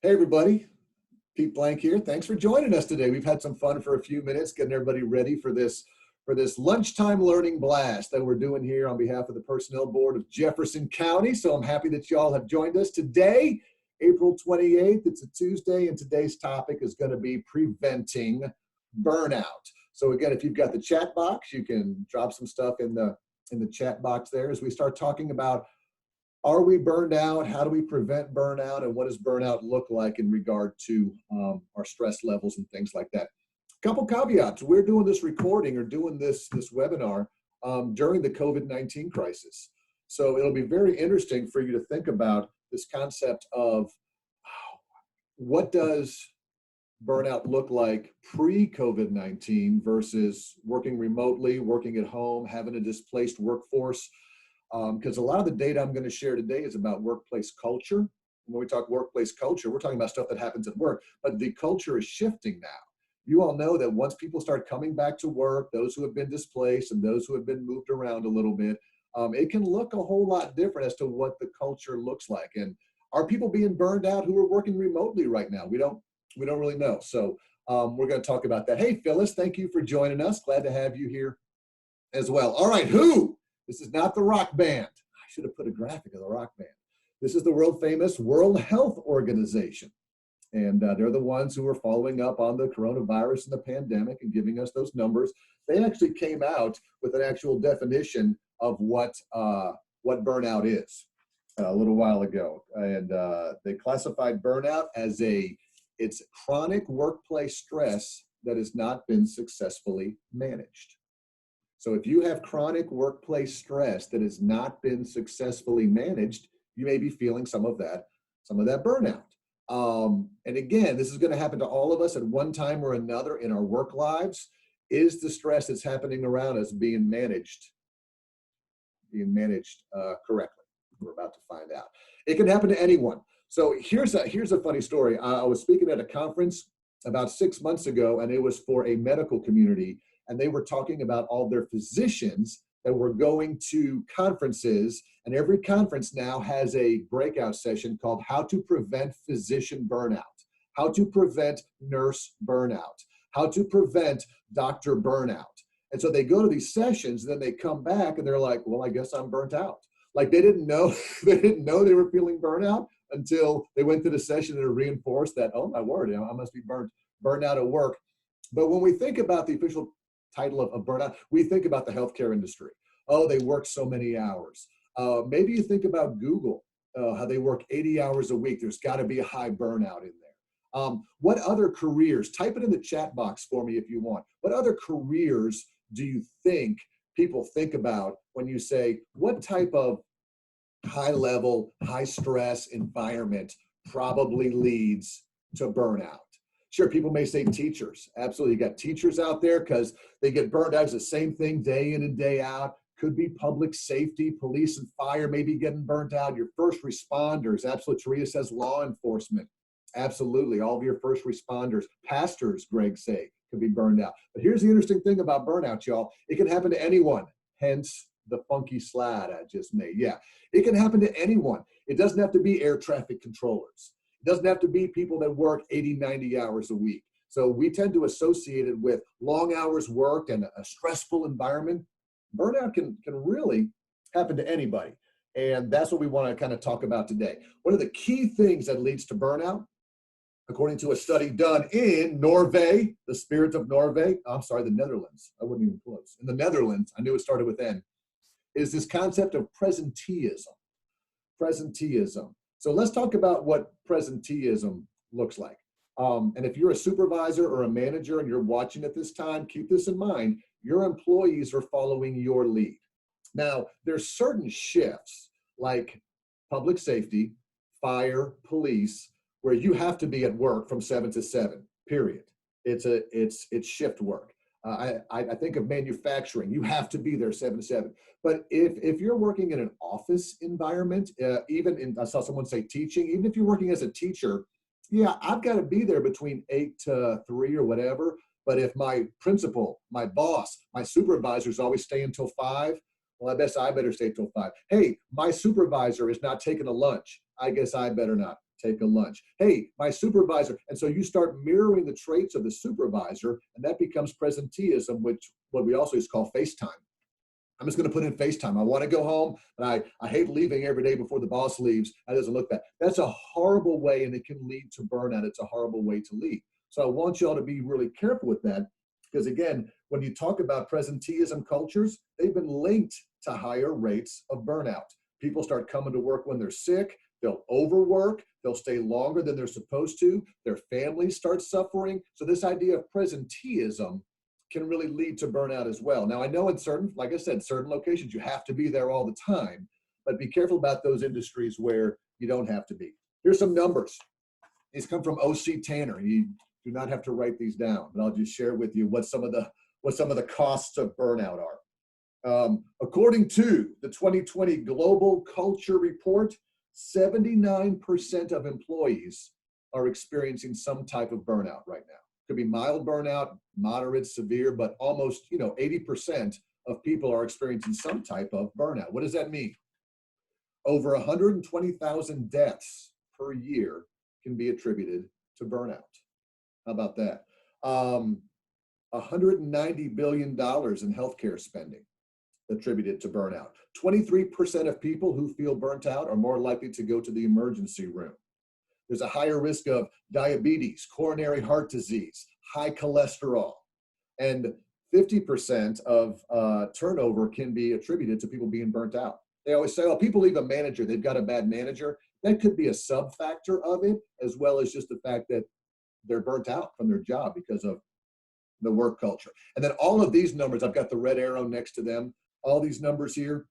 Hey everybody, Pete Blank here. Thanks for joining us today. We've had some fun for a few minutes getting everybody ready for this lunchtime learning blast that we're doing here on behalf of the Personnel Board of Jefferson County. So I'm happy that y'all have joined us today, April 28th. It's a Tuesday, and today's topic is going to be preventing burnout. So again, if you've got the chat box, you can drop some stuff in the chat box there as we start talking about, are we burned out? How do we prevent burnout? And what does burnout look like in regard to our stress levels and things like that? A couple caveats. We're doing this recording or doing this webinar during the COVID-19 crisis. So it'll be very interesting for you to think about this concept of what does burnout look like pre-COVID-19 versus working remotely, working at home, having a displaced workforce. Because a lot of the data I'm going to share today is about workplace culture. When we talk workplace culture, we're talking about stuff that happens at work, but the culture is shifting now. You all know that once people start coming back to work, those who have been displaced and those who have been moved around a little bit, it can look a whole lot different as to what the culture looks like. And are people being burned out who are working remotely right now? We don't really know. So we're going to talk about that. Hey, Phyllis, thank you for joining us. Glad to have you here as well. All right, who? This is not the rock band. I should have put a graphic of the rock band. This is the world famous World Health Organization. And they're the ones who are following up on the coronavirus and the pandemic and giving us those numbers. They actually came out with an actual definition of what burnout is a little while ago. And they classified burnout as it's chronic workplace stress that has not been successfully managed. So if you have chronic workplace stress that has not been successfully managed, you may be feeling some of that burnout. And again, this is going to happen to all of us at one time or another in our work lives. Is the stress that's happening around us being managed correctly? We're about to find out. It can happen to anyone. So here's a funny story. I was speaking at a conference about 6 months ago, and it was for a medical community. And they were talking about all their physicians that were going to conferences, and every conference now has a breakout session called How to Prevent Physician Burnout, How to Prevent Nurse Burnout, How to Prevent Doctor Burnout. And so they go to these sessions, and then they come back and they're like, well, I guess I'm burnt out. Like they didn't know they were feeling burnout until they went to the session and reinforced that, oh my word, I must be burned out at work. But when we think about the official title of burnout, we think about the healthcare industry. Oh, they work so many hours. Maybe you think about Google, how they work 80 hours a week. There's got to be a high burnout in there. What other careers? Type it in the chat box for me if you want. What other careers do you think people think about when you say, what type of high level, high stress environment probably leads to burnout? Sure, people may say teachers. Absolutely, you got teachers out there because they get burned out. It's the same thing day in and day out. Could be public safety, police and fire maybe getting burnt out. Your first responders, absolutely. Teresa says law enforcement. Absolutely, all of your first responders. Pastors, Greg say, could be burned out. But here's the interesting thing about burnout, y'all. It can happen to anyone, hence the funky slide I just made. Yeah, it can happen to anyone. It doesn't have to be air traffic controllers. It doesn't have to be people that work 80, 90 hours a week. So we tend to associate it with long hours worked and a stressful environment. Burnout can really happen to anybody. And that's what we want to kind of talk about today. One of the key things that leads to burnout, according to a study done in Norway, the spirit of Norway, the Netherlands. I wasn't even close. In the Netherlands, I knew it started with N, is this concept of presenteeism. Presenteeism. So let's talk about what presenteeism looks like. And if you're a supervisor or a manager and you're watching at this time, keep this in mind. Your employees are following your lead. Now, there's certain shifts like public safety, fire, police, where you have to be at work from 7 to 7, period. It's shift work. I think of manufacturing. You have to be there 7 to 7. But if you're working in an office environment, I saw someone say teaching, even if you're working as a teacher, yeah, I've got to be there between 8 to 3 or whatever. But if my principal, my boss, my supervisors always stay until 5, well, I better stay till 5. Hey, my supervisor is not taking a lunch. I guess I better not take a lunch. Hey, my supervisor. And so you start mirroring the traits of the supervisor, and that becomes presenteeism, which what we also used to call FaceTime. I'm just going to put in FaceTime. I want to go home, but I hate leaving every day before the boss leaves. That doesn't look bad. That's a horrible way, and it can lead to burnout. It's a horrible way to lead. So I want y'all to be really careful with that, because again, when you talk about presenteeism cultures, they've been linked to higher rates of burnout. People start coming to work when they're sick. They'll overwork. They'll stay longer than they're supposed to. Their families start suffering. So this idea of presenteeism can really lead to burnout as well. Now, I know in certain, like I said, certain locations, you have to be there all the time, but be careful about those industries where you don't have to be. Here's some numbers. These come from OC Tanner. You do not have to write these down, but I'll just share with you what some of the costs of burnout are. According to the 2020 Global Culture Report, 79% of employees are experiencing some type of burnout right now. Could be mild burnout, moderate, severe, but almost 80% of people are experiencing some type of burnout. What does that mean? Over 120,000 deaths per year can be attributed to burnout. How about that? $190 billion in healthcare spending attributed to burnout. 23% of people who feel burnt out are more likely to go to the emergency room. There's a higher risk of diabetes, coronary heart disease, high cholesterol, and 50% of turnover can be attributed to people being burnt out. They always say, oh, people leave a manager, they've got a bad manager. That could be a sub-factor of it, as well as just the fact that they're burnt out from their job because of the work culture. And then all of these numbers, I've got the red arrow next to them, all these numbers here,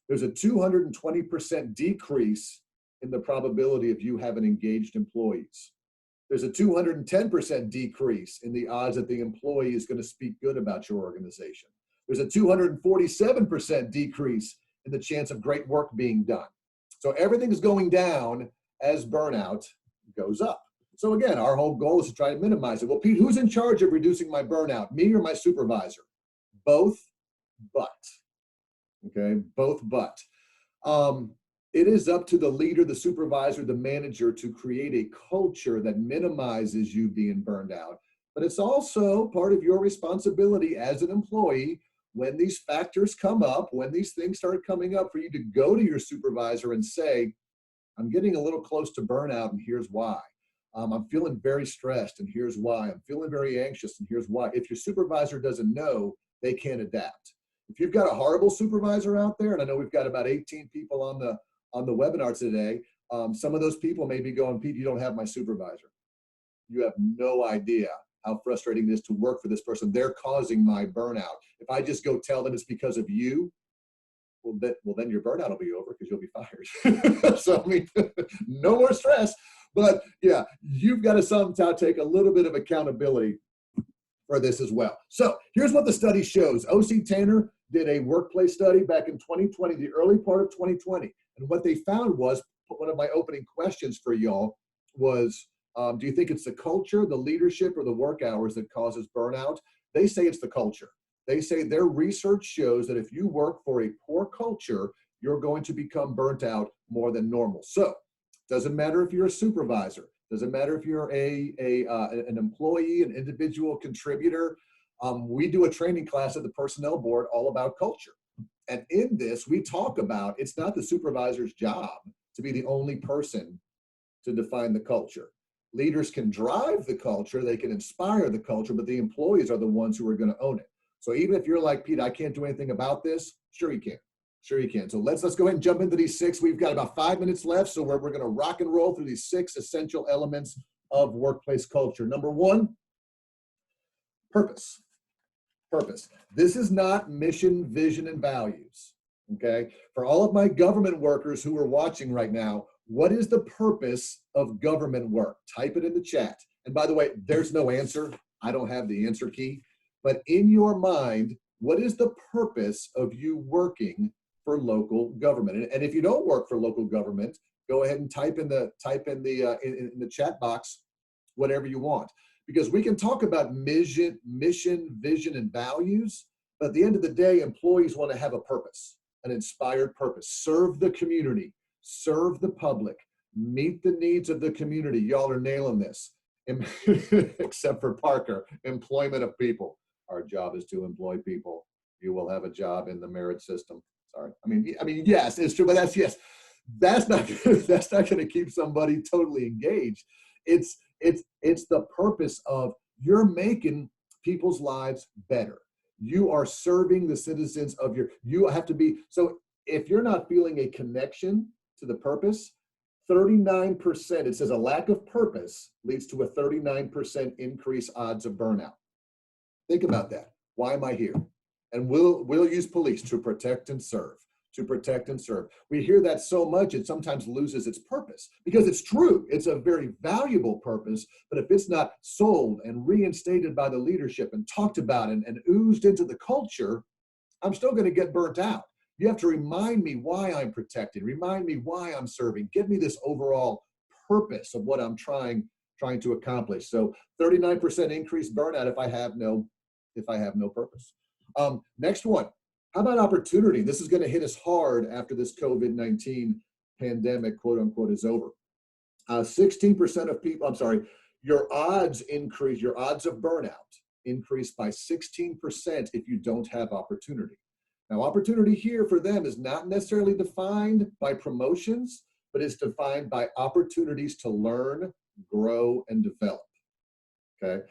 there's a 220% decrease in the probability of you having engaged employees. There's a 210% decrease in the odds that the employee is going to speak good about your organization. There's a 247% decrease in the chance of great work being done. So everything is going down as burnout goes up. So again, our whole goal is to try to minimize it. Well, Pete, who's in charge of reducing my burnout? Me or my supervisor? Both, but. Okay, both, but. It is up to the leader, the supervisor, the manager to create a culture that minimizes you being burned out. But it's also part of your responsibility as an employee when these factors come up, when these things start coming up, for you to go to your supervisor and say, I'm getting a little close to burnout and here's why. I'm feeling very stressed and here's why. I'm feeling very anxious and here's why. If your supervisor doesn't know, they can't adapt. If you've got a horrible supervisor out there, and I know we've got about 18 people on the webinar today, some of those people may be going, Pete, you don't have my supervisor. You have no idea how frustrating it is to work for this person. They're causing my burnout. If I just go tell them it's because of you, well, then your burnout will be over because you'll be fired. So, I mean, no more stress. But yeah, you've got to somehow take a little bit of accountability for this as well. So here's what the study shows. OC Tanner did a workplace study back in 2020, the early part of 2020. And what they found was, one of my opening questions for y'all was, do you think it's the culture, the leadership, or the work hours that causes burnout? They say it's the culture. They say their research shows that if you work for a poor culture, you're going to become burnt out more than normal. So doesn't matter if you're a supervisor, doesn't matter if you're an employee, an individual contributor. We do a training class at the personnel board all about culture. And in this, we talk about it's not the supervisor's job to be the only person to define the culture. Leaders can drive the culture, they can inspire the culture, but the employees are the ones who are going to own it. So even if you're like, Pete, I can't do anything about this, sure you can. Sure you can. So let's go ahead and jump into these 6. We've got about 5 minutes left, so we're going to rock and roll through these 6 essential elements of workplace culture. Number 1, purpose. Purpose. This is not mission, vision, and values, okay? For all of my government workers who are watching right now, what is the purpose of government work? Type it in the chat. And by the way, there's no answer. I don't have the answer key. But in your mind, what is the purpose of you working for local government? And if you don't work for local government, go ahead and type in the chat box whatever you want. Because we can talk about mission, vision, and values, but at the end of the day, employees want to have a purpose, an inspired purpose. Serve the community, serve the public, Meet the needs of the community. Y'all are nailing this. Except for Parker, employment of people. Our job is to employ people. You will have a job in the merit system. Sorry. I mean, yes, it's true, but yes. That's not going to keep somebody totally engaged. It's the purpose of you're making people's lives better. You are serving the citizens of you have to be. So if you're not feeling a connection to the purpose, 39%, it says a lack of purpose leads to a 39% increase odds of burnout. Think about that. Why am I here? And we'll use police to protect and serve, to protect and serve. We hear that so much, it sometimes loses its purpose because it's true. It's a very valuable purpose, but if it's not sold and reinstated by the leadership and talked about and oozed into the culture, I'm still going to get burnt out. You have to remind me why I'm protecting, remind me why I'm serving, give me this overall purpose of what I'm trying to accomplish. So 39% increased burnout if I have no purpose. Next one, how about opportunity? This is going to hit us hard after this COVID-19 pandemic, quote unquote, is over. 16% of people, your odds of burnout increase by 16% if you don't have opportunity. Now, opportunity here for them is not necessarily defined by promotions, but it's defined by opportunities to learn, grow, and develop. Okay.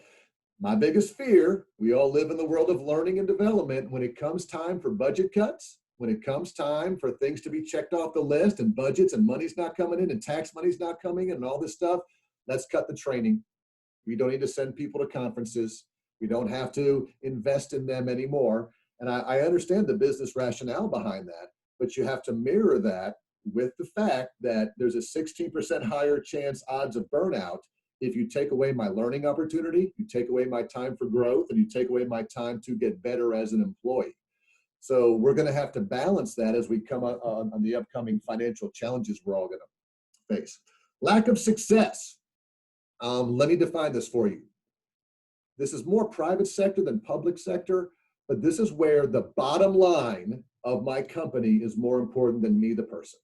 My biggest fear, we all live in the world of learning and development. When it comes time for budget cuts, when it comes time for things to be checked off the list and budgets and money's not coming in and tax money's not coming in and all this stuff, let's cut the training. We don't need to send people to conferences. We don't have to invest in them anymore. And I understand the business rationale behind that, but you have to mirror that with the fact that there's a 16% higher chance odds of burnout if you take away my learning opportunity, you take away my time for growth, and you take away my time to get better as an employee. So we're going to have to balance that as we come on the upcoming financial challenges we're all going to face. Lack of success. Let me define this for you. This is more private sector than public sector, but this is where the bottom line of my company is more important than me, the person.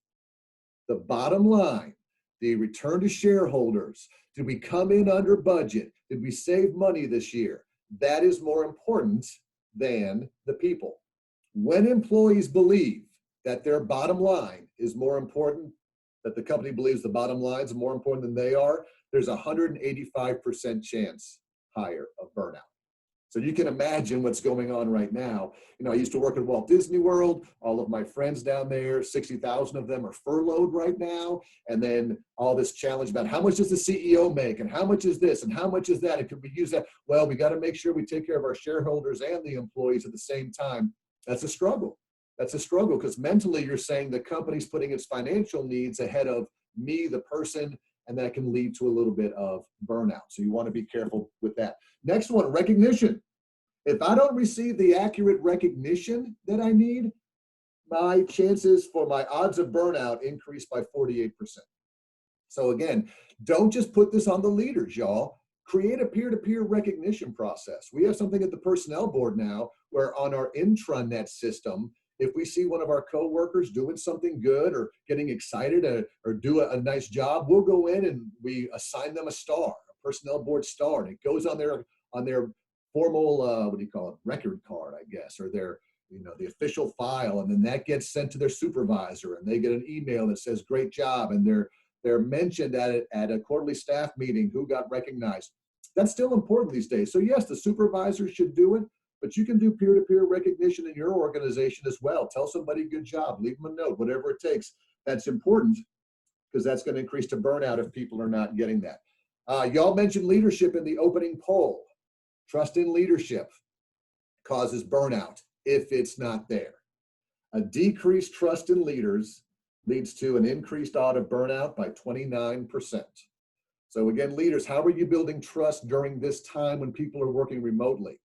The bottom line, the return to shareholders, did we come in under budget? Did we save money this year? That is more important than the people. When employees believe that their bottom line is more important, that the company believes the bottom line is more important than they are, there's a 185% chance higher of burnout. So you can imagine what's going on right now. You know, I used to work at Walt Disney World. All of my friends down there, 60,000 of them are furloughed right now. And then all this challenge about how much does the CEO make and how much is this and how much is that? And could we use that? Well, we got to make sure we take care of our shareholders and the employees at the same time. That's a struggle. That's a struggle because mentally you're saying the company's putting its financial needs ahead of me, the person, and that can lead to a little bit of burnout. So you want to be careful with that. Next one, recognition. If I don't receive the accurate recognition that I need, my chances for my odds of burnout increase by 48%. So again, don't just put this on the leaders, y'all. Create a peer-to-peer recognition process. We have something at the personnel board now where on our intranet system, if we see one of our coworkers doing something good or getting excited or do a nice job, we'll go in and we assign them a star, a personnel board star, and it goes on their formal, record card, I guess, or their, the official file, and then that gets sent to their supervisor, and they get an email that says great job, and they're mentioned at a quarterly staff meeting who got recognized. That's still important these days. So yes, the supervisor should do it, but you can do peer-to-peer recognition in your organization as well. Tell somebody good job, leave them a note, whatever it takes. That's important because that's going to increase to burnout if people are not getting that. Y'all mentioned leadership in the opening poll. Trust in leadership causes burnout if it's not there. A decreased trust in leaders leads to an increased odd of burnout by 29%. So again, leaders, how are you building trust during this time when people are working remotely?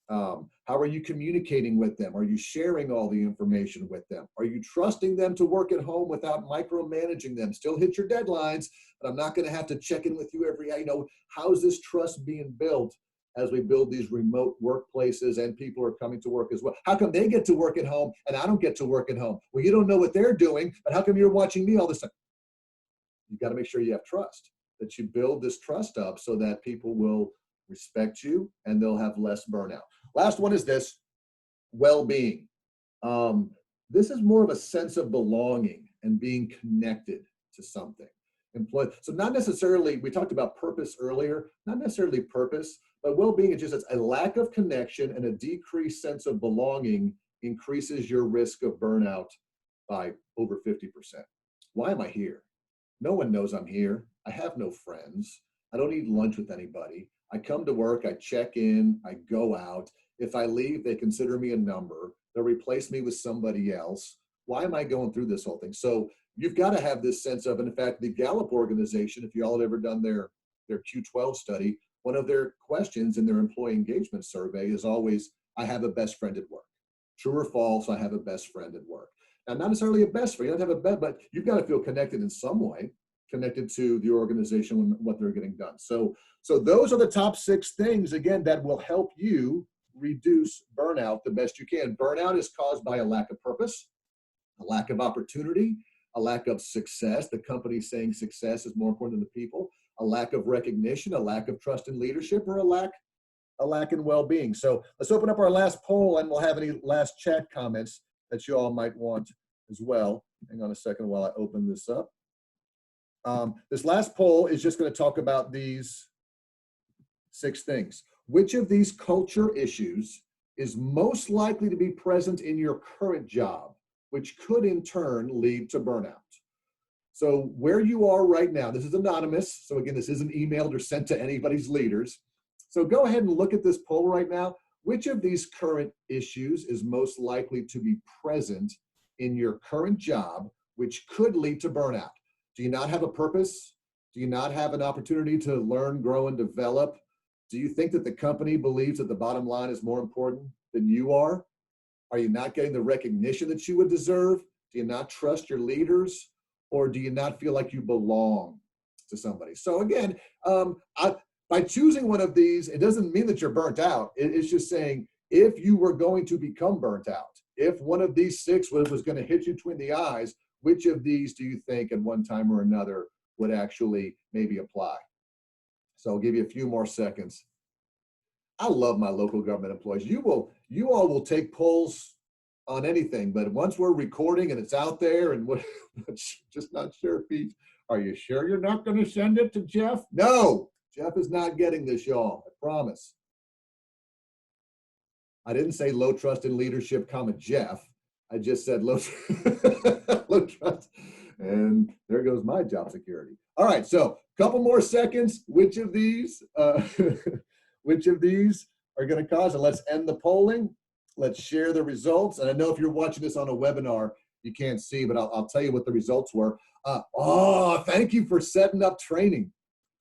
How are you communicating with them? Are you sharing all the information with them? Are you trusting them to work at home without micromanaging them? Still hit your deadlines, but I'm not going to have to check in with you every day. How is this trust being built as we build these remote workplaces and people are coming to work as well? How come they get to work at home and I don't get to work at home? Well, you don't know what they're doing, but how come you're watching me all the time? you got to make sure you have trust, that you build this trust up so that people will respect you and they'll have less burnout. Last one is this, well-being. This is more of a sense of belonging and being connected to something. So not necessarily, we talked about purpose earlier, not necessarily purpose, but well-being is just a lack of connection, and a decreased sense of belonging increases your risk of burnout by over 50%. Why am I here? No one knows I'm here. I have no friends. I don't eat lunch with anybody. I come to work, I check in, I go out. If I leave, they consider me a number. They'll replace me with somebody else. Why am I going through this whole thing? So you've got to have this sense of, and in fact, the Gallup organization, if you all have ever done their Q12 study, one of their questions in their employee engagement survey is always, I have a best friend at work. True or false, I have a best friend at work. Now, not necessarily a best friend, you don't have a best, but you've got to feel connected in some way, connected to the organization and what they're getting done. So those are the top 6 things, again, that will help you reduce burnout the best you can. Burnout is caused by a lack of purpose, a lack of opportunity, a lack of success. The company saying success is more important than the people, a lack of recognition, a lack of trust in leadership, or a lack in well-being. So let's open up our last poll, and we'll have any last chat comments that you all might want as well. Hang on a second while I open this up. This last poll is just going to talk about these 6 things. Which of these culture issues is most likely to be present in your current job, which could in turn lead to burnout? So where you are right now, this is anonymous. So again, this isn't emailed or sent to anybody's leaders. So go ahead and look at this poll right now. Which of these current issues is most likely to be present in your current job, which could lead to burnout? Do you not have a purpose? Do you not have an opportunity to learn, grow, and develop? Do you think that the company believes that the bottom line is more important than you are? Are you not getting the recognition that you would deserve? Do you not trust your leaders? Or do you not feel like you belong to somebody? So again, by choosing one of these, it doesn't mean that you're burnt out. It's just saying, if you were going to become burnt out, if one of these 6 was going to hit you between the eyes, which of these do you think at one time or another would actually maybe apply? So I'll give you a few more seconds. I love my local government employees. You all will take polls on anything, but once we're recording and it's out there and we're just not sure, Pete, are you sure you're not going to send it to Jeff? No, Jeff is not getting this, y'all, I promise. I didn't say low trust in leadership, Jeff. I just said low trust. And there goes my job security. All right, so a couple more seconds. Which of these are going to cause it? Let's end the polling. Let's share the results. And I know if you're watching this on a webinar, you can't see, but I'll tell you what the results were. Thank you for setting up training.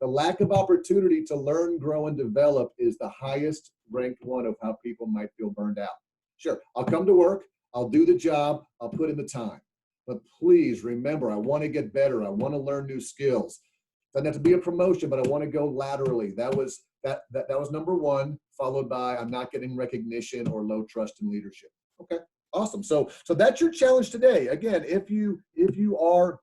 The lack of opportunity to learn, grow, and develop is the highest ranked one of how people might feel burned out. Sure, I'll come to work, I'll do the job, I'll put in the time. But please remember, I want to get better. I want to learn new skills. Doesn't have to be a promotion, but I want to go laterally. That was number 1, followed by I'm not getting recognition or low trust in leadership. Okay, awesome. So that's your challenge today. Again, if you are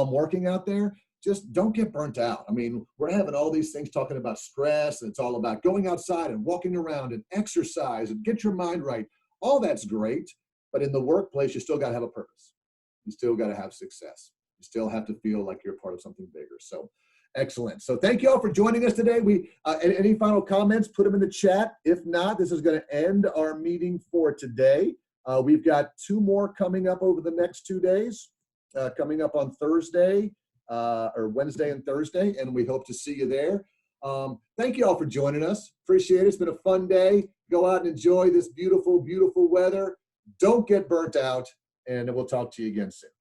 working out there, just don't get burnt out. I mean, we're having all these things talking about stress, and it's all about going outside and walking around and exercise and get your mind right. All that's great, but in the workplace, you still got to have a purpose. You still got to have success. You still have to feel like you're part of something bigger. So excellent. So thank you all for joining us today. Any final comments, put them in the chat. If not, this is going to end our meeting for today. We've got 2 more coming up over the next 2 days, coming up on Thursday, or Wednesday and Thursday, and we hope to see you there. Thank you all for joining us. Appreciate it. It's been a fun day. Go out and enjoy this beautiful, beautiful weather. Don't get burnt out, and we'll talk to you again soon.